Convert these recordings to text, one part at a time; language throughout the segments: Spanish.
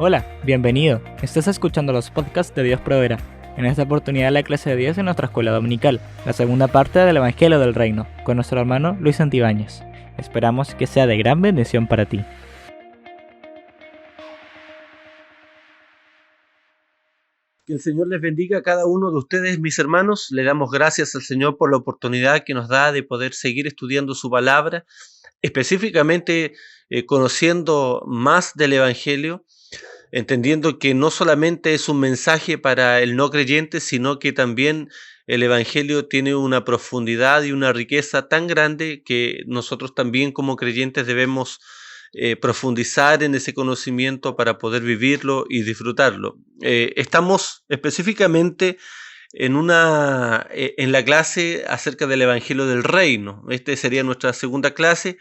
Hola, bienvenido. Estás escuchando los podcasts de Dios Proveerá. En esta oportunidad la clase de Dios en nuestra escuela dominical, la segunda parte del Evangelio del Reino, con nuestro hermano Luis Santibáñez. Esperamos que sea de gran bendición para ti. Que el Señor les bendiga a cada uno de ustedes, mis hermanos. Le damos gracias al Señor por la oportunidad que nos da de poder seguir estudiando su palabra, específicamente conociendo más del Evangelio, entendiendo que no solamente es un mensaje para el no creyente, sino que también el Evangelio tiene una profundidad y una riqueza tan grande que nosotros también como creyentes debemos profundizar en ese conocimiento para poder vivirlo y disfrutarlo. Estamos específicamente en la clase acerca del Evangelio del Reino. Esta sería nuestra segunda clase.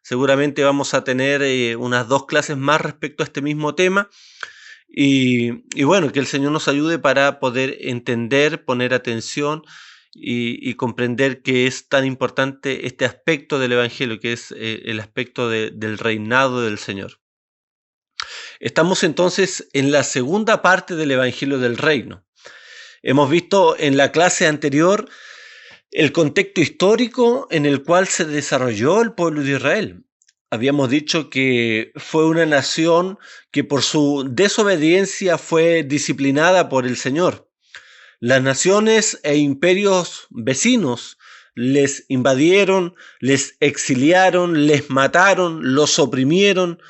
Seguramente vamos a tener unas 2 clases más respecto a este mismo tema. Y bueno, que el Señor nos ayude para poder entender, poner atención y comprender que es tan importante este aspecto del Evangelio, que es el aspecto del reinado del Señor. Estamos entonces en la segunda parte del Evangelio del Reino. Hemos visto en la clase anterior el contexto histórico en el cual se desarrolló el pueblo de Israel. Habíamos dicho que fue una nación que por su desobediencia fue disciplinada por el Señor. Las naciones e imperios vecinos les invadieron, les exiliaron, les mataron, los oprimieron.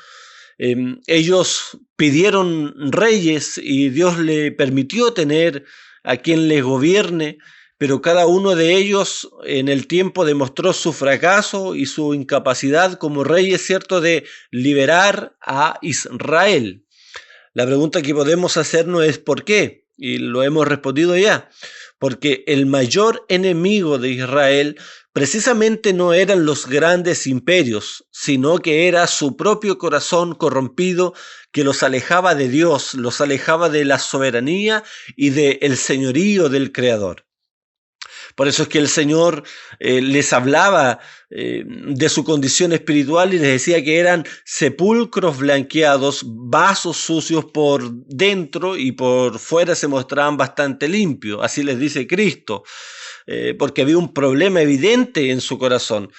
Ellos pidieron reyes y Dios le permitió tener a quien les gobierne, pero cada uno de ellos en el tiempo demostró su fracaso y su incapacidad como reyes, ¿cierto?, de liberar a Israel. La pregunta que podemos hacernos es ¿por qué? Y lo hemos respondido ya. Porque el mayor enemigo de Israel precisamente no eran los grandes imperios, sino que era su propio corazón corrompido que los alejaba de Dios, los alejaba de la soberanía y del señorío del Creador. Por eso es que el Señor les hablaba de su condición espiritual y les decía que eran sepulcros blanqueados, vasos sucios por dentro y por fuera se mostraban bastante limpios. Así les dice Cristo, porque había un problema evidente en su corazón.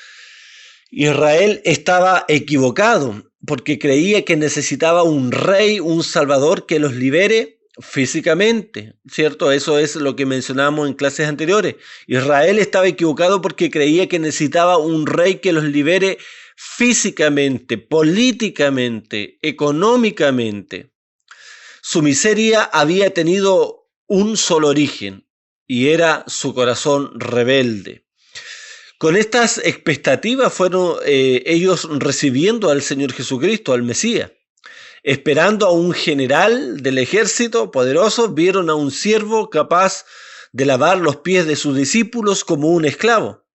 Israel estaba equivocado porque creía que necesitaba un rey, un salvador que los libere físicamente, ¿cierto? Eso es lo que mencionábamos en clases anteriores. Israel estaba equivocado porque creía que necesitaba un rey que los libere físicamente, políticamente, económicamente. Su miseria había tenido un solo origen y era su corazón rebelde. Con estas expectativas fueron ellos recibiendo al Señor Jesucristo, al Mesías. Esperando a un general del ejército poderoso, vieron a un siervo capaz de lavar los pies de sus discípulos como un esclavo.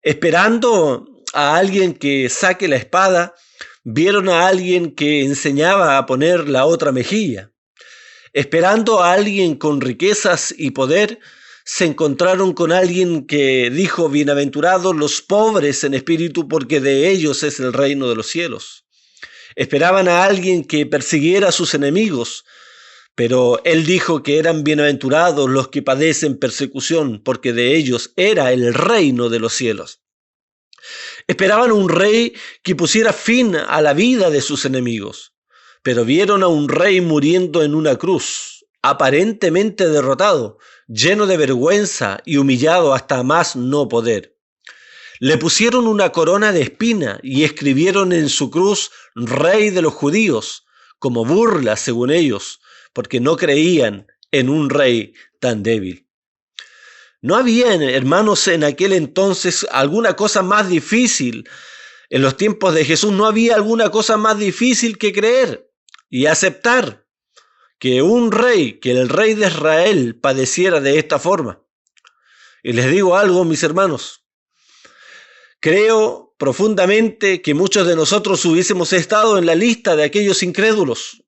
Esperando a alguien que saque la espada, vieron a alguien que enseñaba a poner la otra mejilla. Esperando a alguien con riquezas y poder, se encontraron con alguien que dijo: bienaventurados los pobres en espíritu, porque de ellos es el reino de los cielos. Esperaban a alguien que persiguiera a sus enemigos, pero él dijo que eran bienaventurados los que padecen persecución, porque de ellos era el reino de los cielos. Esperaban un rey que pusiera fin a la vida de sus enemigos, pero vieron a un rey muriendo en una cruz, aparentemente derrotado, lleno de vergüenza y humillado hasta más no poder. Le pusieron una corona de espina y escribieron en su cruz Rey de los Judíos, como burla según ellos, porque no creían en un rey tan débil. No había, hermanos, en aquel entonces alguna cosa más difícil. En los tiempos de Jesús no había alguna cosa más difícil que creer y aceptar que un rey, que el rey de Israel padeciera de esta forma. Y les digo algo, mis hermanos. Creo profundamente que muchos de nosotros hubiésemos estado en la lista de aquellos incrédulos,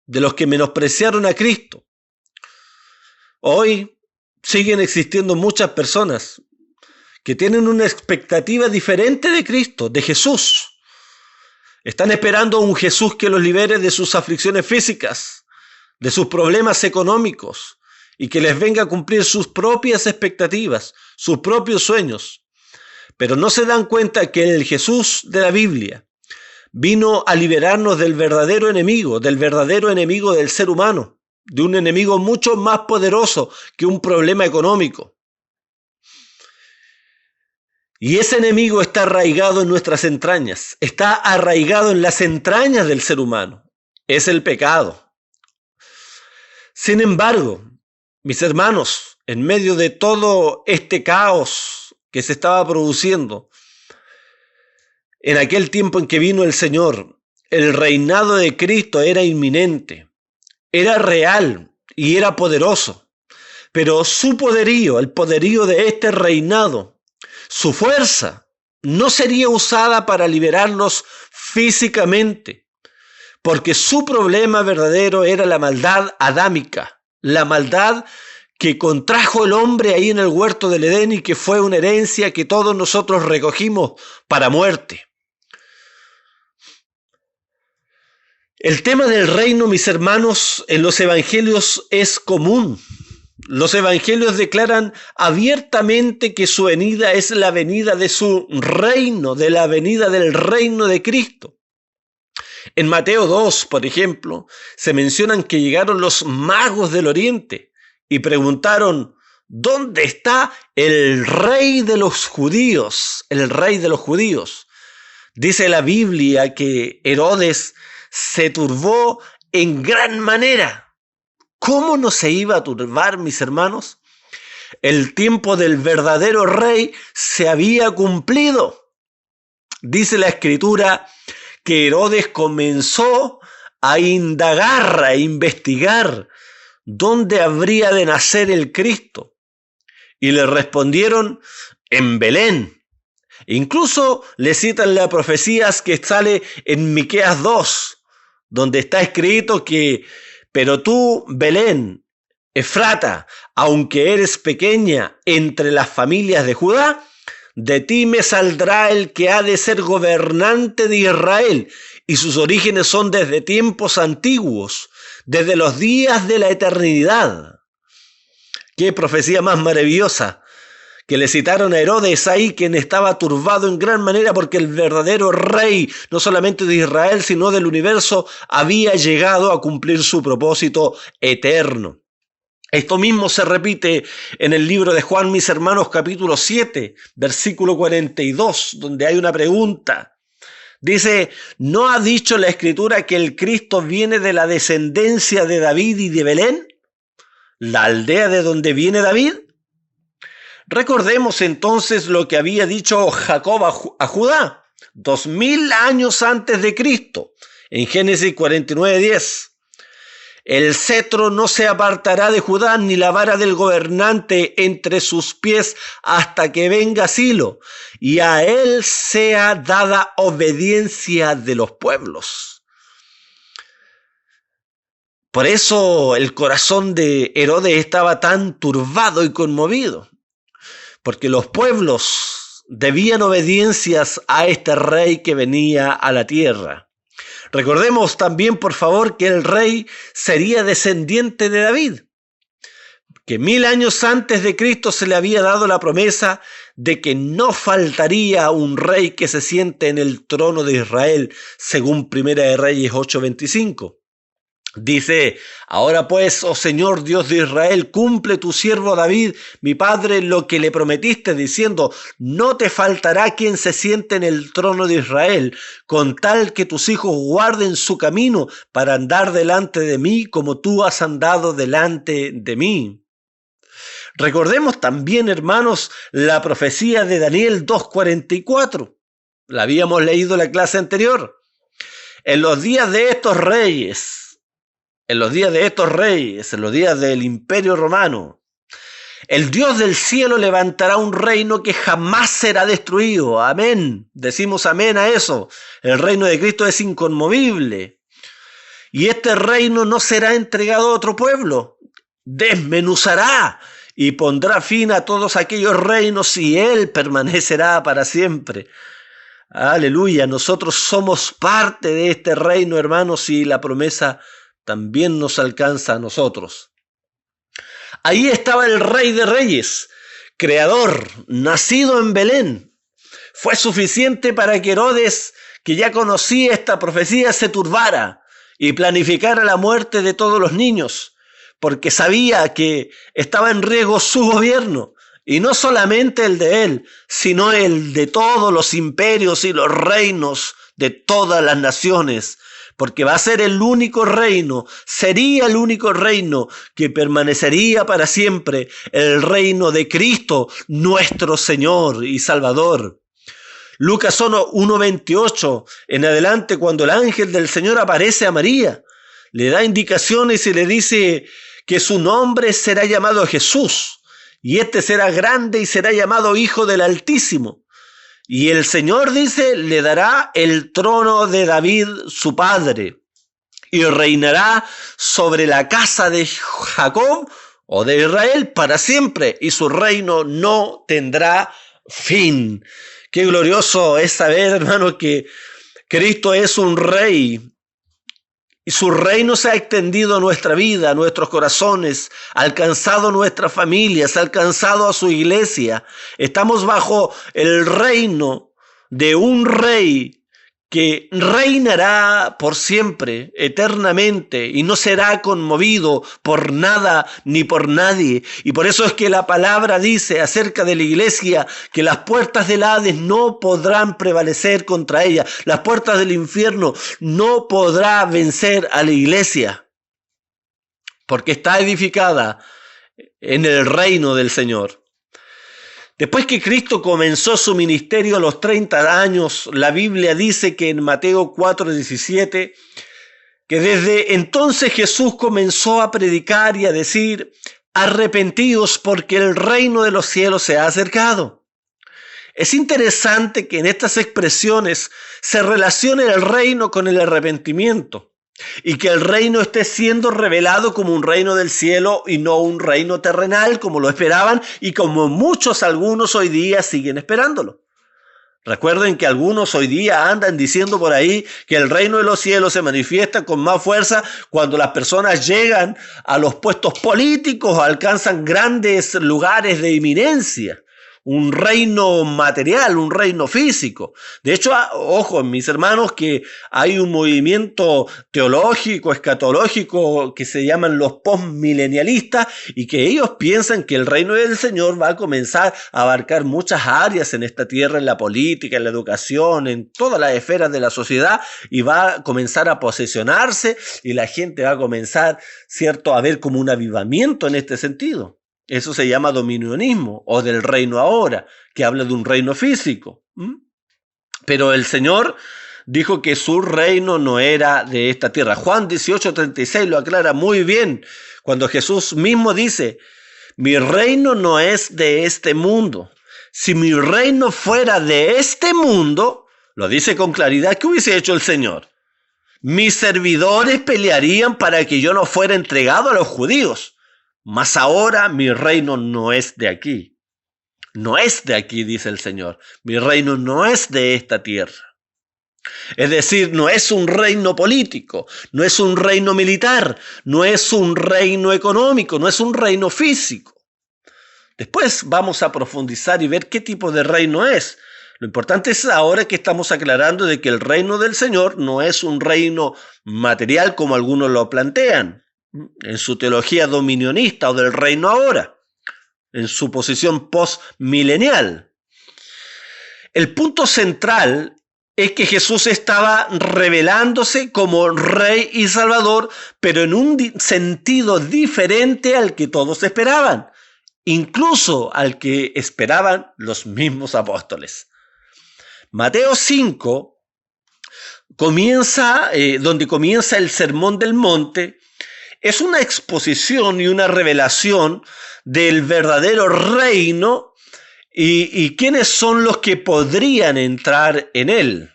de los que menospreciaron a Cristo. Hoy siguen existiendo muchas personas que tienen una expectativa diferente de Cristo, de Jesús. Están esperando a un Jesús que los libere de sus aflicciones físicas, de sus problemas económicos y que les venga a cumplir sus propias expectativas, sus propios sueños. Pero no se dan cuenta que el Jesús de la Biblia vino a liberarnos del verdadero enemigo del ser humano, de un enemigo mucho más poderoso que un problema económico. Y ese enemigo está arraigado en nuestras entrañas, está arraigado en las entrañas del ser humano. Es el pecado. Sin embargo, mis hermanos, en medio de todo este caos que se estaba produciendo, en aquel tiempo en que vino el Señor, el reinado de Cristo era inminente, era real y era poderoso. Pero su poderío, el poderío de este reinado, su fuerza, no sería usada para liberarnos físicamente, porque su problema verdadero era la maldad adámica, la maldad que contrajo el hombre ahí en el huerto del Edén y que fue una herencia que todos nosotros recogimos para muerte. El tema del reino, mis hermanos, en los evangelios es común. Los evangelios declaran abiertamente que su venida es la venida de su reino, de la venida del reino de Cristo. En Mateo 2, por ejemplo, se mencionan que llegaron los magos del oriente y preguntaron: ¿dónde está el rey de los judíos? El rey de los judíos. Dice la Biblia que Herodes se turbó en gran manera. ¿Cómo no se iba a turbar, mis hermanos? El tiempo del verdadero rey se había cumplido. Dice la Escritura que Herodes comenzó a indagar, a investigar dónde habría de nacer el Cristo. Y le respondieron: en Belén. Incluso le citan las profecías que sale en Miqueas 2, donde está escrito que: pero tú, Belén, Efrata, aunque eres pequeña entre las familias de Judá, de ti me saldrá el que ha de ser gobernante de Israel, y sus orígenes son desde tiempos antiguos, desde los días de la eternidad. Qué profecía más maravillosa, que le citaron a Herodes ahí, quien estaba turbado en gran manera porque el verdadero rey, no solamente de Israel, sino del universo, había llegado a cumplir su propósito eterno. Esto mismo se repite en el libro de Juan, mis hermanos, capítulo 7, versículo 42, donde hay una pregunta. Dice: ¿no ha dicho la Escritura que el Cristo viene de la descendencia de David y de Belén, la aldea de donde viene David? Recordemos entonces lo que había dicho Jacob a Judá 2000 años antes de Cristo, en Génesis 49:10. El cetro no se apartará de Judá, ni la vara del gobernante entre sus pies, hasta que venga Silo, y a él sea dada obediencia de los pueblos. Por eso el corazón de Herodes estaba tan turbado y conmovido, porque los pueblos debían obediencias a este rey que venía a la tierra. Recordemos también, por favor, que el rey sería descendiente de David, que 1000 años antes de Cristo se le había dado la promesa de que no faltaría un rey que se siente en el trono de Israel, según Primera de Reyes 8:25. Dice: ahora pues, oh Señor Dios de Israel, cumple tu siervo David, mi padre, lo que le prometiste, diciendo: no te faltará quien se siente en el trono de Israel, con tal que tus hijos guarden su camino para andar delante de mí, como tú has andado delante de mí. Recordemos también, hermanos, la profecía de Daniel 2:44. La habíamos leído en la clase anterior. En los días de estos reyes, en los días del Imperio Romano, el Dios del cielo levantará un reino que jamás será destruido. Amén. Decimos amén a eso. El reino de Cristo es inconmovible. Y este reino no será entregado a otro pueblo. Desmenuzará y pondrá fin a todos aquellos reinos y él permanecerá para siempre. Aleluya, nosotros somos parte de este reino, hermanos, y la promesa también nos alcanza a nosotros. Ahí estaba el Rey de Reyes, creador, nacido en Belén. Fue suficiente para que Herodes, que ya conocía esta profecía, se turbara y planificara la muerte de todos los niños, porque sabía que estaba en riesgo su gobierno, y no solamente el de él, sino el de todos los imperios y los reinos de todas las naciones, porque va a ser el único reino, sería el único reino que permanecería para siempre, el reino de Cristo, nuestro Señor y Salvador. Lucas 1:28 en adelante, cuando el ángel del Señor aparece a María, le da indicaciones y le dice que su nombre será llamado Jesús, y este será grande y será llamado Hijo del Altísimo. Y el Señor, dice, le dará el trono de David, su padre, y reinará sobre la casa de Jacob o de Israel para siempre, y su reino no tendrá fin. Qué glorioso es saber, hermano, que Cristo es un rey y su reino se ha extendido a nuestra vida, a nuestros corazones, ha alcanzado nuestras familias, ha alcanzado a su iglesia. Estamos bajo el reino de un rey que reinará por siempre, eternamente, y no será conmovido por nada ni por nadie. Y por eso es que la palabra dice acerca de la iglesia que las puertas del Hades no podrán prevalecer contra ella. Las puertas del infierno no podrán vencer a la iglesia, porque está edificada en el reino del Señor. Después que Cristo comenzó su ministerio a los 30 años, la Biblia dice que en Mateo 4:17, que desde entonces Jesús comenzó a predicar y a decir: arrepentidos porque el reino de los cielos se ha acercado. Es interesante que en estas expresiones se relacione el reino con el arrepentimiento, y que el reino esté siendo revelado como un reino del cielo y no un reino terrenal como lo esperaban y como algunos hoy día siguen esperándolo. Recuerden que algunos hoy día andan diciendo por ahí que el reino de los cielos se manifiesta con más fuerza cuando las personas llegan a los puestos políticos o alcanzan grandes lugares de eminencia. Un reino material, un reino físico. De hecho, ojo, mis hermanos, que hay un movimiento teológico, escatológico, que se llaman los postmilenialistas, y que ellos piensan que el reino del Señor va a comenzar a abarcar muchas áreas en esta tierra, en la política, en la educación, en todas las esferas de la sociedad, y va a comenzar a posesionarse, y la gente va a comenzar, ¿cierto?, a ver como un avivamiento en este sentido. Eso se llama dominionismo o del reino ahora, que habla de un reino físico. Pero el Señor dijo que su reino no era de esta tierra. Juan 18:36 lo aclara muy bien cuando Jesús mismo dice: mi reino no es de este mundo. Si mi reino fuera de este mundo, lo dice con claridad, ¿qué hubiese hecho el Señor? Mis servidores pelearían para que yo no fuera entregado a los judíos. Mas ahora mi reino no es de aquí. No es de aquí, dice el Señor. Mi reino no es de esta tierra. Es decir, no es un reino político, no es un reino militar, no es un reino económico, no es un reino físico. Después vamos a profundizar y ver qué tipo de reino es. Lo importante es ahora que estamos aclarando de que el reino del Señor no es un reino material como algunos lo plantean en su teología dominionista o del reino ahora, en su posición postmilenial. El punto central es que Jesús estaba revelándose como Rey y Salvador, pero en un sentido diferente al que todos esperaban, incluso al que esperaban los mismos apóstoles. Mateo 5 donde comienza el Sermón del Monte, es una exposición y una revelación del verdadero reino y quiénes son los que podrían entrar en él.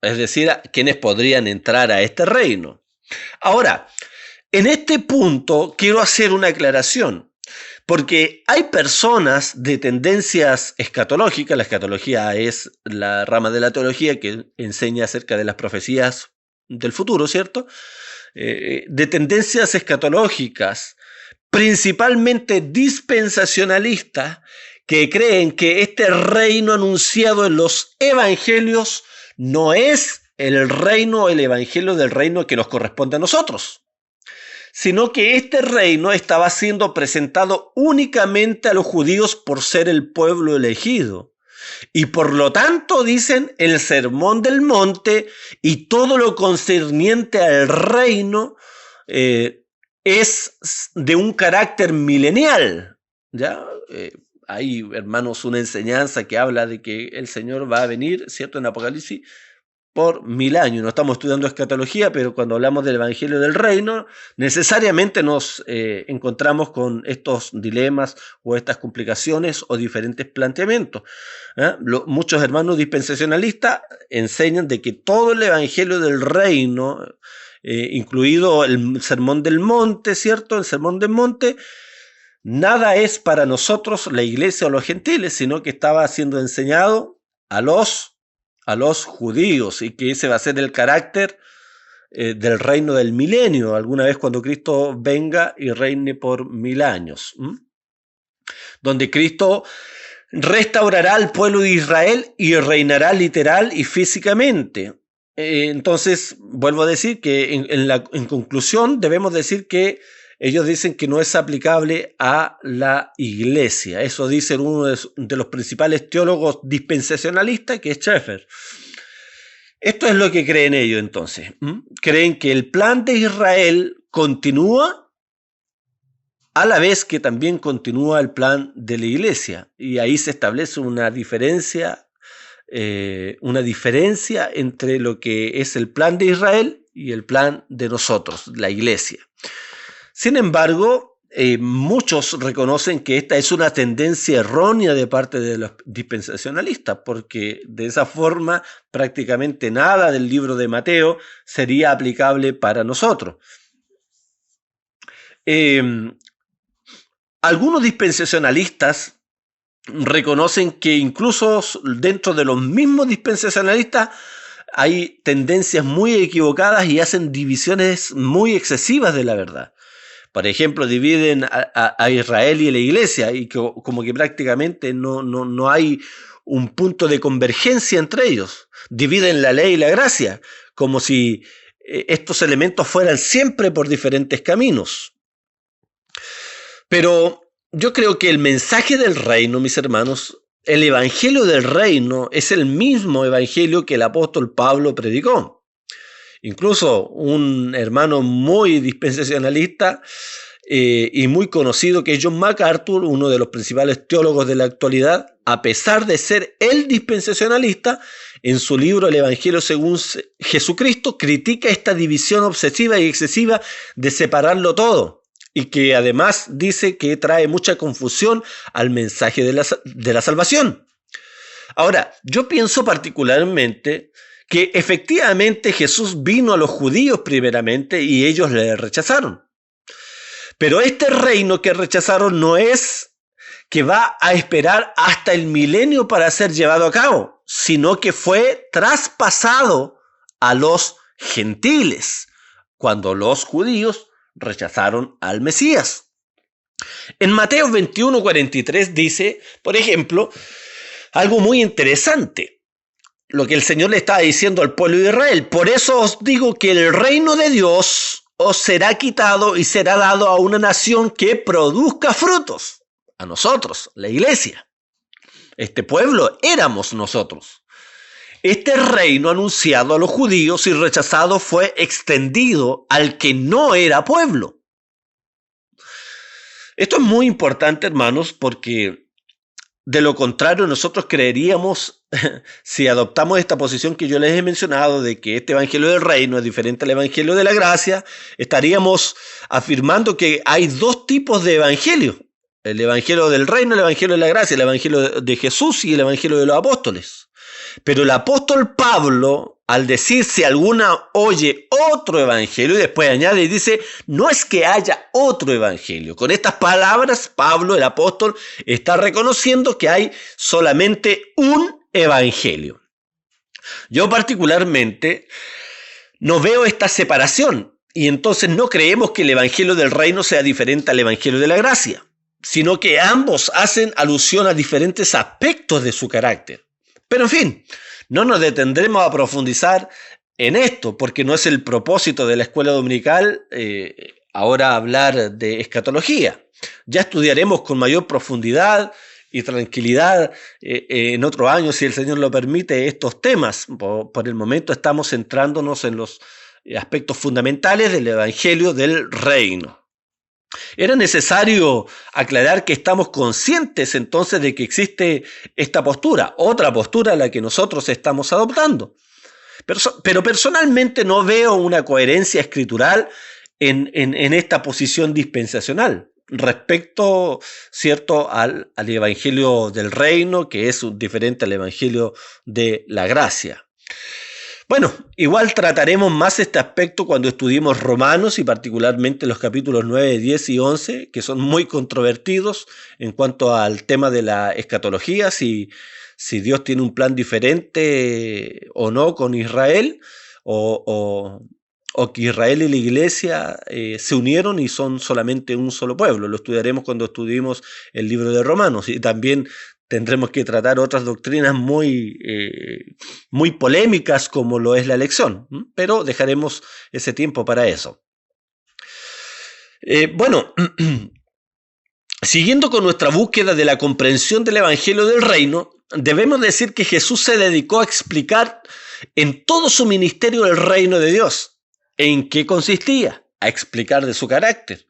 Es decir, quiénes podrían entrar a este reino. Ahora, en este punto quiero hacer una aclaración. Porque hay personas de tendencias escatológicas, la escatología es la rama de la teología que enseña acerca de las profecías del futuro, ¿cierto? De tendencias escatológicas, principalmente dispensacionalistas, que creen que este reino anunciado en los evangelios no es el reino, el evangelio del reino que nos corresponde a nosotros, sino que este reino estaba siendo presentado únicamente a los judíos por ser el pueblo elegido. Y por lo tanto, dicen, el sermón del monte y todo lo concerniente al reino es de un carácter milenial. ¿Ya? Hay, hermanos, una enseñanza que habla de que el Señor va a venir, ¿cierto?, en Apocalipsis por 1000 años. No estamos estudiando escatología, pero cuando hablamos del Evangelio del Reino, necesariamente nos encontramos con estos dilemas o estas complicaciones o diferentes planteamientos. Muchos hermanos dispensacionalistas enseñan de que todo el Evangelio del Reino, incluido el Sermón del Monte, ¿cierto? El Sermón del Monte, nada es para nosotros, la iglesia o los gentiles, sino que estaba siendo enseñado a los judíos, y que ese va a ser el carácter del reino del milenio, alguna vez cuando Cristo venga y reine por 1000 años, donde Cristo restaurará al pueblo de Israel y reinará literal y físicamente. Entonces, vuelvo a decir que en conclusión debemos decir que ellos dicen que no es aplicable a la iglesia. Eso dice uno de los principales teólogos dispensacionalistas, que es Schaeffer. Esto es lo que creen ellos entonces. Creen que el plan de Israel continúa a la vez que también continúa el plan de la iglesia. Y ahí se establece una diferencia entre lo que es el plan de Israel y el plan de nosotros, la iglesia. Sin embargo, muchos reconocen que esta es una tendencia errónea de parte de los dispensacionalistas, porque de esa forma prácticamente nada del libro de Mateo sería aplicable para nosotros. Algunos dispensacionalistas reconocen que incluso dentro de los mismos dispensacionalistas hay tendencias muy equivocadas y hacen divisiones muy excesivas de la verdad. Por ejemplo, dividen a Israel y a la iglesia, y como que prácticamente no hay un punto de convergencia entre ellos. Dividen la ley y la gracia, como si estos elementos fueran siempre por diferentes caminos. Pero yo creo que el mensaje del reino, mis hermanos, el evangelio del reino es el mismo evangelio que el apóstol Pablo predicó. Incluso un hermano muy dispensacionalista y muy conocido, que es John MacArthur, uno de los principales teólogos de la actualidad, a pesar de ser el dispensacionalista, en su libro El Evangelio según Jesucristo, critica esta división obsesiva y excesiva de separarlo todo, y que además dice que trae mucha confusión al mensaje de la salvación. Ahora, yo pienso particularmente que efectivamente Jesús vino a los judíos primeramente y ellos le rechazaron. Pero este reino que rechazaron no es que va a esperar hasta el milenio para ser llevado a cabo, sino que fue traspasado a los gentiles cuando los judíos rechazaron al Mesías. En Mateo 21:43 dice, por ejemplo, algo muy interesante. Lo que el Señor le estaba diciendo al pueblo de Israel: por eso os digo que el reino de Dios os será quitado y será dado a una nación que produzca frutos. A nosotros, la iglesia. Este pueblo éramos nosotros. Este reino anunciado a los judíos y rechazado fue extendido al que no era pueblo. Esto es muy importante, hermanos, porque de lo contrario, nosotros creeríamos, si adoptamos esta posición que yo les he mencionado, de que este evangelio del reino es diferente al evangelio de la gracia, estaríamos afirmando que hay dos tipos de evangelio: el evangelio del reino, el evangelio de la gracia, el evangelio de Jesús y el evangelio de los apóstoles. Pero el apóstol Pablo al decir si alguna oye otro evangelio, y después añade y dice, no es que haya otro evangelio. Con estas palabras, Pablo, el apóstol, está reconociendo que hay solamente un evangelio. Yo particularmente no veo esta separación, y entonces no creemos que el evangelio del reino sea diferente al evangelio de la gracia, sino que ambos hacen alusión a diferentes aspectos de su carácter. Pero en fin, no nos detendremos a profundizar en esto, porque no es el propósito de la escuela dominical ahora hablar de escatología. Ya estudiaremos con mayor profundidad y tranquilidad en otro año, si el Señor lo permite, estos temas. Por el momento estamos centrándonos en los aspectos fundamentales del Evangelio del Reino. Era necesario aclarar que estamos conscientes entonces de que existe esta postura, otra postura a la que nosotros estamos adoptando. Pero personalmente no veo una coherencia escritural en esta posición dispensacional respecto, ¿cierto?, al Evangelio del Reino, que es diferente al Evangelio de la gracia. Bueno, igual trataremos más este aspecto cuando estudiemos Romanos y particularmente los capítulos 9, 10 y 11, que son muy controvertidos en cuanto al tema de la escatología, si Dios tiene un plan diferente o no con Israel, o que Israel y la iglesia se unieron y son solamente un solo pueblo. Lo estudiaremos cuando estudiemos el libro de Romanos, y también tendremos que tratar otras doctrinas muy polémicas como lo es la elección, pero dejaremos ese tiempo para eso. Siguiendo con nuestra búsqueda de la comprensión del Evangelio del Reino, debemos decir que Jesús se dedicó a explicar en todo su ministerio el reino de Dios. ¿En qué consistía? A explicar de su carácter.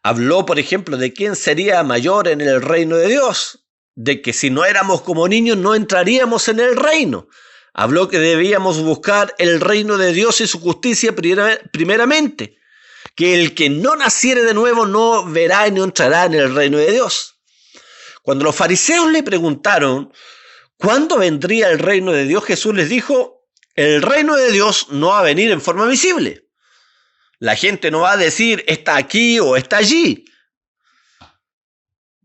Habló, por ejemplo, de quién sería mayor en el reino de Dios, de que si no éramos como niños no entraríamos en el reino. Habló que debíamos buscar el reino de Dios y su justicia primeramente, que el que no naciere de nuevo no verá y no entrará en el reino de Dios. Cuando los fariseos le preguntaron ¿cuándo vendría el reino de Dios?, Jesús les dijo, el reino de Dios no va a venir en forma visible. La gente no va a decir está aquí o está allí.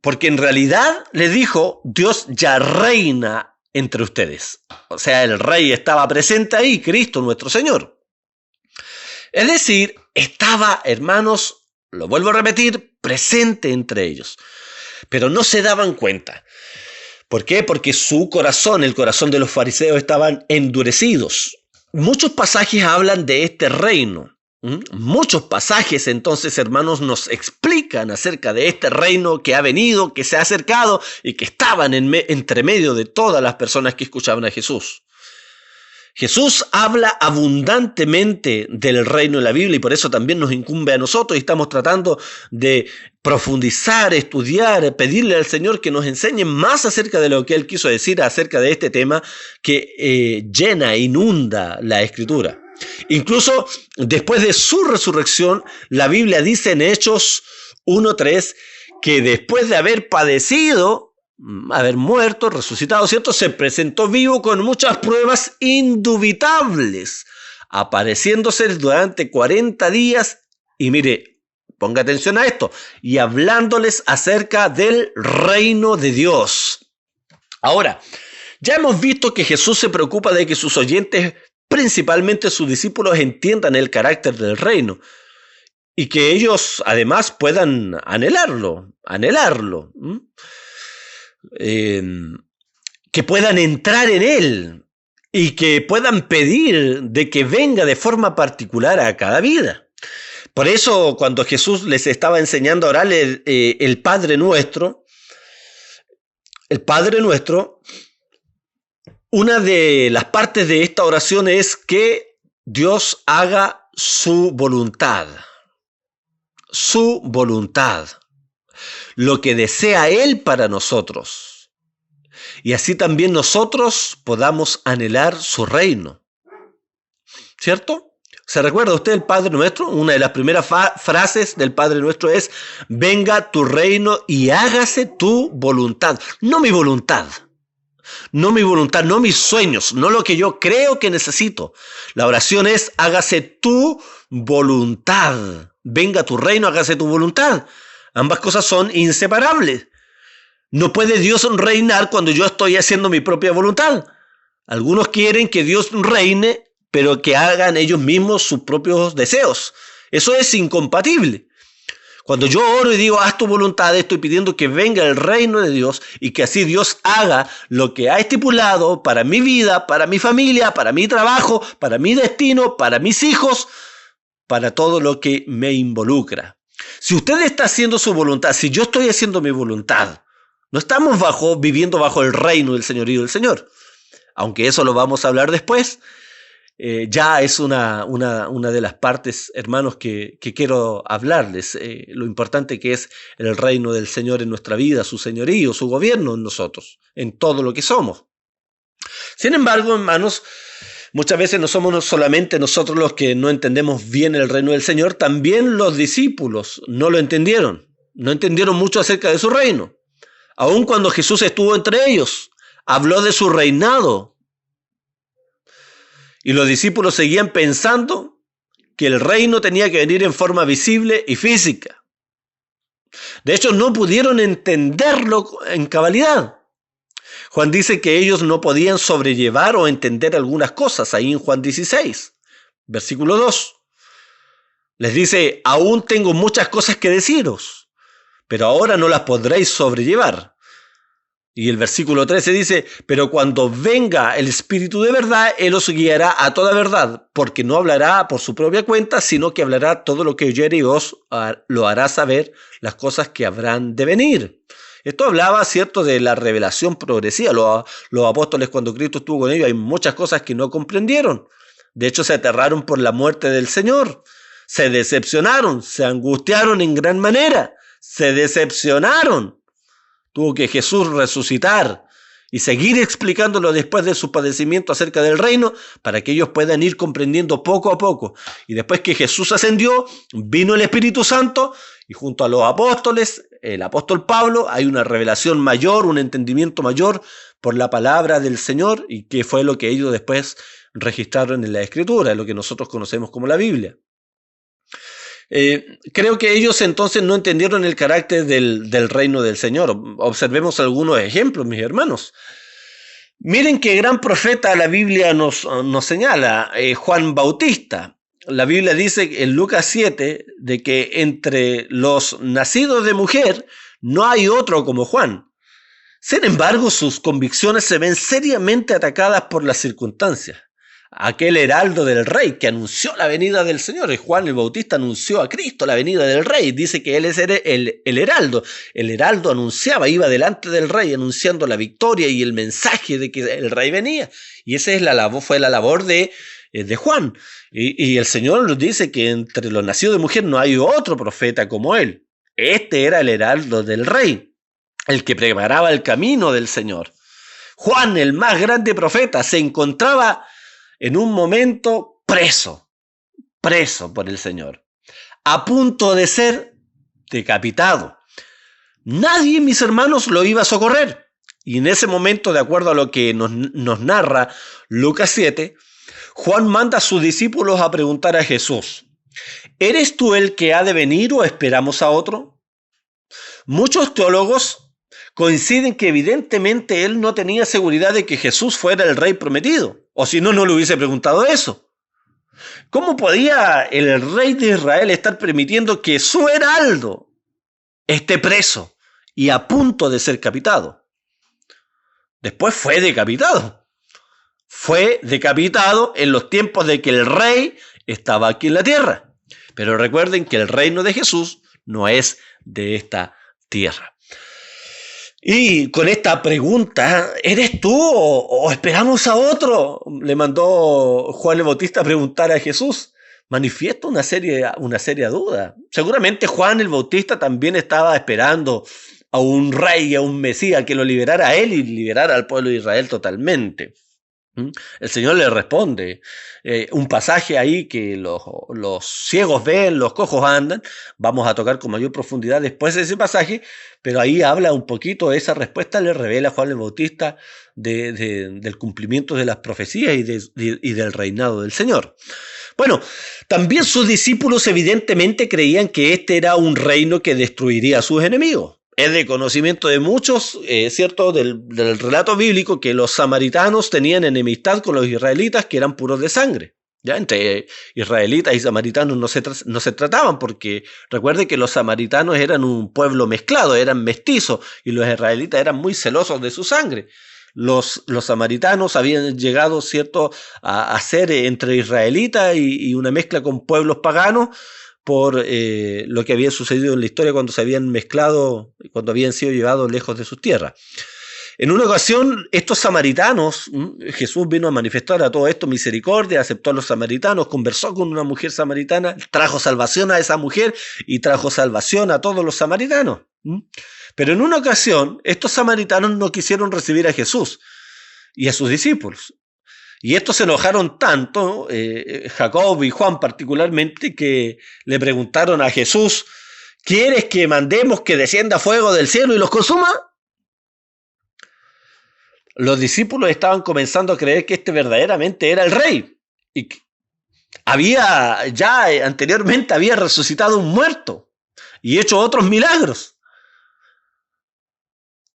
Porque en realidad, les dijo, Dios ya reina entre ustedes. O sea, el rey estaba presente ahí, Cristo nuestro Señor. Es decir, estaba, hermanos, lo vuelvo a repetir, presente entre ellos. Pero no se daban cuenta. ¿Por qué? Porque su corazón, el corazón de los fariseos, estaban endurecidos. Muchos pasajes hablan de este reino. Muchos pasajes entonces, hermanos, nos explican acerca de este reino que ha venido, que se ha acercado y que estaban entre medio de todas las personas que escuchaban a Jesús. Jesús habla abundantemente del reino en la Biblia y por eso también nos incumbe a nosotros y estamos tratando de profundizar, estudiar, pedirle al Señor que nos enseñe más acerca de lo que Él quiso decir acerca de este tema que llena, inunda la Escritura. Incluso después de su resurrección, la Biblia dice en Hechos 1:3 que después de haber padecido, haber muerto, resucitado, ¿cierto?, se presentó vivo con muchas pruebas indubitables, apareciéndose durante 40 días y mire, ponga atención a esto, y hablándoles acerca del reino de Dios. Ahora, ya hemos visto que Jesús se preocupa de que sus oyentes, principalmente sus discípulos, entiendan el carácter del reino y que ellos además puedan anhelarlo, que puedan entrar en él y que puedan pedir de que venga de forma particular a cada vida. Por eso cuando Jesús les estaba enseñando a orar el Padre Nuestro, una de las partes de esta oración es que Dios haga su voluntad, lo que desea Él para nosotros. Y así también nosotros podamos anhelar su reino. ¿Cierto? ¿Se recuerda usted el Padre Nuestro? Una de las primeras frases del Padre Nuestro es: venga tu reino y hágase tu voluntad. No mi voluntad, No mi voluntad, no mis sueños, no lo que yo creo que necesito. La oración es: hágase tu voluntad. Venga a tu reino, hágase tu voluntad. Ambas cosas son inseparables. No puede Dios reinar cuando yo estoy haciendo mi propia voluntad. Algunos quieren que Dios reine, pero que hagan ellos mismos sus propios deseos. Eso es incompatible. Cuando yo oro y digo, haz tu voluntad, estoy pidiendo que venga el reino de Dios y que así Dios haga lo que ha estipulado para mi vida, para mi familia, para mi trabajo, para mi destino, para mis hijos, para todo lo que me involucra. Si usted está haciendo su voluntad, si yo estoy haciendo mi voluntad, no estamos viviendo bajo el reino del señorío del Señor. Aunque eso lo vamos a hablar después. Ya es una de las partes, hermanos, que quiero hablarles. Lo importante que es el reino del Señor en nuestra vida, su señorío, su gobierno en nosotros, en todo lo que somos. Sin embargo, hermanos, muchas veces no somos solamente nosotros los que no entendemos bien el reino del Señor, también los discípulos no lo entendieron. No entendieron mucho acerca de su reino. Aun cuando Jesús estuvo entre ellos, habló de su reinado. Y los discípulos seguían pensando que el reino tenía que venir en forma visible y física. De hecho, no pudieron entenderlo en cabalidad. Juan dice que ellos no podían sobrellevar o entender algunas cosas, ahí en Juan 16, versículo 2. Les dice: aún tengo muchas cosas que deciros, pero ahora no las podréis sobrellevar. Y el versículo 13 dice: pero cuando venga el Espíritu de verdad, Él os guiará a toda verdad, porque no hablará por su propia cuenta, sino que hablará todo lo que oyere y os lo hará saber las cosas que habrán de venir. Esto hablaba, ¿cierto?, de la revelación progresiva. Los apóstoles, cuando Cristo estuvo con ellos, hay muchas cosas que no comprendieron. De hecho, se aterraron por la muerte del Señor. Se decepcionaron, se angustiaron en gran manera. Se decepcionaron. Tuvo que Jesús resucitar y seguir explicándolo después de su padecimiento acerca del reino para que ellos puedan ir comprendiendo poco a poco. Y después que Jesús ascendió, vino el Espíritu Santo y junto a los apóstoles, el apóstol Pablo, hay una revelación mayor, un entendimiento mayor por la palabra del Señor, y que fue lo que ellos después registraron en la Escritura, lo que nosotros conocemos como la Biblia. Creo que ellos entonces no entendieron el carácter del reino del Señor. Observemos algunos ejemplos, mis hermanos. Miren qué gran profeta la Biblia nos señala, Juan Bautista. La Biblia dice en Lucas 7 de que entre los nacidos de mujer no hay otro como Juan. Sin embargo, sus convicciones se ven seriamente atacadas por las circunstancias. Aquel heraldo del rey que anunció la venida del Señor. Juan el Bautista anunció a Cristo la venida del rey. Dice que él es el heraldo. El heraldo anunciaba, iba delante del rey anunciando la victoria y el mensaje de que el rey venía. Y esa fue la labor de Juan. Y el Señor nos dice que entre los nacidos de mujer no hay otro profeta como él. Este era el heraldo del rey, el que preparaba el camino del Señor. Juan, el más grande profeta, se encontraba en un momento preso por el Señor, a punto de ser decapitado. Nadie, mis hermanos, lo iba a socorrer. Y en ese momento, de acuerdo a lo que nos narra Lucas 7, Juan manda a sus discípulos a preguntar a Jesús: ¿eres tú el que ha de venir o esperamos a otro? Muchos teólogos coinciden que evidentemente él no tenía seguridad de que Jesús fuera el rey prometido. O si no, no le hubiese preguntado eso. ¿Cómo podía el rey de Israel estar permitiendo que su heraldo esté preso y a punto de ser decapitado? Después fue decapitado. Fue decapitado en los tiempos de que el rey estaba aquí en la tierra. Pero recuerden que el reino de Jesús no es de esta tierra. Y con esta pregunta, ¿eres tú o esperamos a otro?, le mandó Juan el Bautista a preguntar a Jesús. Manifiesta una seria duda. Seguramente Juan el Bautista también estaba esperando a un rey, a un Mesías que lo liberara a él y liberara al pueblo de Israel totalmente. El Señor le responde. Un pasaje ahí que los ciegos ven, los cojos andan. Vamos a tocar con mayor profundidad después de ese pasaje, pero ahí habla un poquito de esa respuesta, le revela a Juan el Bautista del cumplimiento de las profecías y del reinado del Señor. Bueno, también sus discípulos evidentemente creían que este era un reino que destruiría a sus enemigos. Es de conocimiento de muchos, ¿cierto?, del relato bíblico, que los samaritanos tenían enemistad con los israelitas, que eran puros de sangre. ¿Ya? Entre israelitas y samaritanos no se trataban, porque recuerde que los samaritanos eran un pueblo mezclado, eran mestizos, y los israelitas eran muy celosos de su sangre. Los samaritanos habían llegado, ¿cierto?, a ser entre israelitas y una mezcla con pueblos paganos, por lo que había sucedido en la historia cuando se habían mezclado, cuando habían sido llevados lejos de sus tierras. En una ocasión, estos samaritanos, Jesús vino a manifestar a todo esto misericordia, aceptó a los samaritanos, conversó con una mujer samaritana, trajo salvación a esa mujer y trajo salvación a todos los samaritanos. Pero en una ocasión, estos samaritanos no quisieron recibir a Jesús y a sus discípulos. Y estos se enojaron tanto, Jacob y Juan particularmente, que le preguntaron a Jesús: ¿quieres que mandemos que descienda fuego del cielo y los consuma? Los discípulos estaban comenzando a creer que este verdaderamente era el rey. Y anteriormente había resucitado un muerto y hecho otros milagros.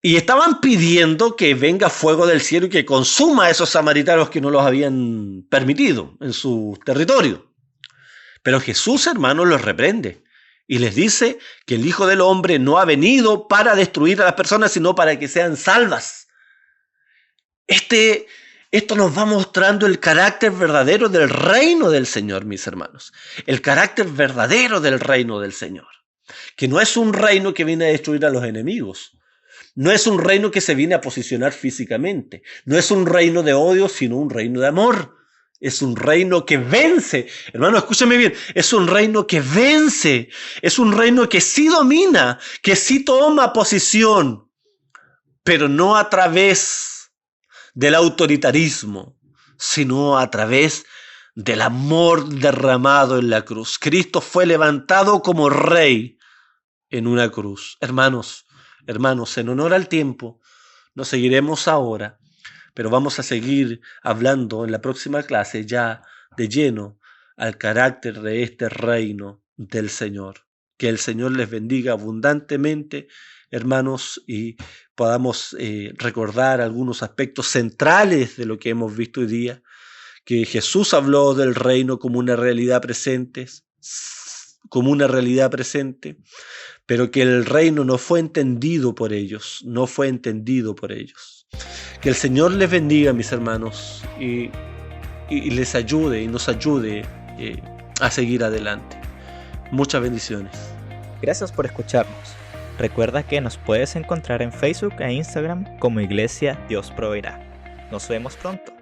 Y estaban pidiendo que venga fuego del cielo y que consuma a esos samaritanos que no los habían permitido en su territorio. Pero Jesús, hermanos, los reprende y les dice que el Hijo del Hombre no ha venido para destruir a las personas, sino para que sean salvas. Esto nos va mostrando el carácter verdadero del reino del Señor, mis hermanos. El carácter verdadero del reino del Señor. Que no es un reino que viene a destruir a los enemigos. No es un reino que se viene a posicionar físicamente. No es un reino de odio, sino un reino de amor. Es un reino que vence. Hermano, escúchame bien. Es un reino que vence. Es un reino que sí domina, que sí toma posición, pero no a través del autoritarismo, sino a través del amor derramado en la cruz. Cristo fue levantado como rey en una cruz. Hermanos, en honor al tiempo, nos seguiremos ahora, pero vamos a seguir hablando en la próxima clase ya de lleno al carácter de este reino del Señor. Que el Señor les bendiga abundantemente, hermanos, y podamos recordar algunos aspectos centrales de lo que hemos visto hoy día, que Jesús habló del reino como una realidad presente, pero que el reino no fue entendido por ellos, Que el Señor les bendiga, mis hermanos, y les ayude y nos ayude a seguir adelante. Muchas bendiciones. Gracias por escucharnos. Recuerda que nos puedes encontrar en Facebook e Instagram como Iglesia Dios Proveerá. Nos vemos pronto.